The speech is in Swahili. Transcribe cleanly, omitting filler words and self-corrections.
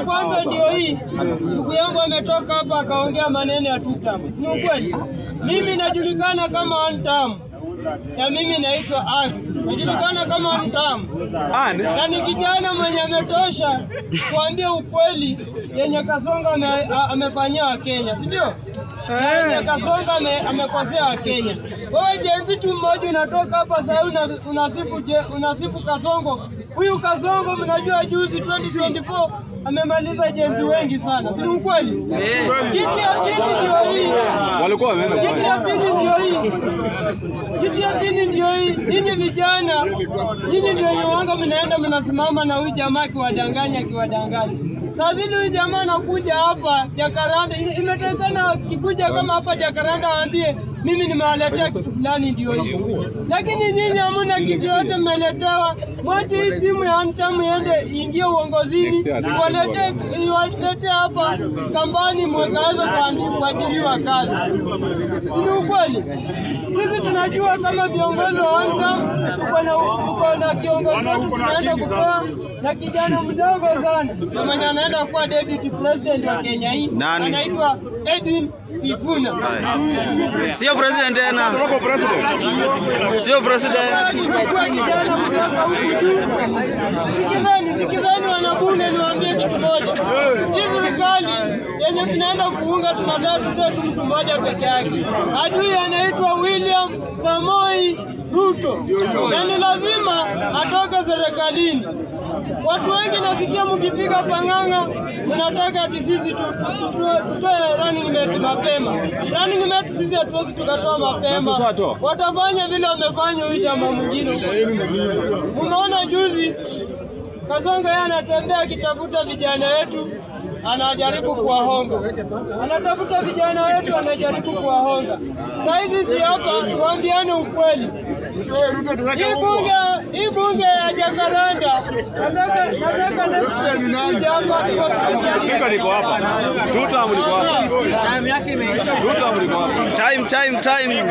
Kwanza ndio hii ndugu yangu ametoka hapa akaongea maneno ya tutam. Ni ukweli. Mimi najulikana kama Antam. Na mimi naitwa Ag. Najulikana kama Antam. Na ni kijana mwenye ametosha kuambia ukweli yenye Kasongo amefanyia Wakenya, si ndio? Yenye Kasongo amekosea Wakenya. Wewe jenzi tu mmoja unatoka hapa sasa unasifu Kasongo. Huyu Kasongo mnajua juzi 2024 amemaliza jenzi wengi sana. Si ukweli? Kitu ya pili ndio hii. Walikuwa wameenda. Kitu ya pili ndio hii. Kitu ya pili ndio hii. Nyinyi vijana, nyinyi ndio nyonga mnaenda mnasimama na huyu jamaa kiwadanganya. Sasa huyu jamaa anakuja hapa Jakaranda, imetekana kikuja kama hapa Jakaranda aambie mimi nimewaletea kitu fulani ndio hiyo. Lakini nyinyi hamna kitu yote mmeletewa. Mwache hii timu ya Antam iende ingie uongozini, walete hapa kambani mwekazo kuajiriwa kazi. Ni ukweli. Sisi tunajua kama viongozi wa Antam uko na kiongozi wetu tunaenda kupewa na kijana mdogo sana. Mwenye anaenda kuwa deputy president wa Kenya hii. Anaitwa Edwin Sifuna. Sio president tena. Sio president. Sikizani wanabunge niwaambie kitu moja. Hii serikali yenye tunaenda kuunga tunataka tu mtu mmoja peke yake. Adui anaitwa William Samoei Ruto. Na ni lazima atoke serikalini. Watu wengi nasikia mkifika Pang'ang'a mnataka ati sisi tutoe running mate mapema. Running mate sisi hatuwezi tukatoa mapema. Watafanya vile wamefanya huyu jamaa mwingine. Umeona juzi Kasongo yeye anatembea akitafuta vijana wetu, anajaribu kuwahonga. Anatafuta vijana wetu, anajaribu kuwahonga. Saizi si hapa kuambiane ukweli. Hii bunge ya Jakaranda nataka Time.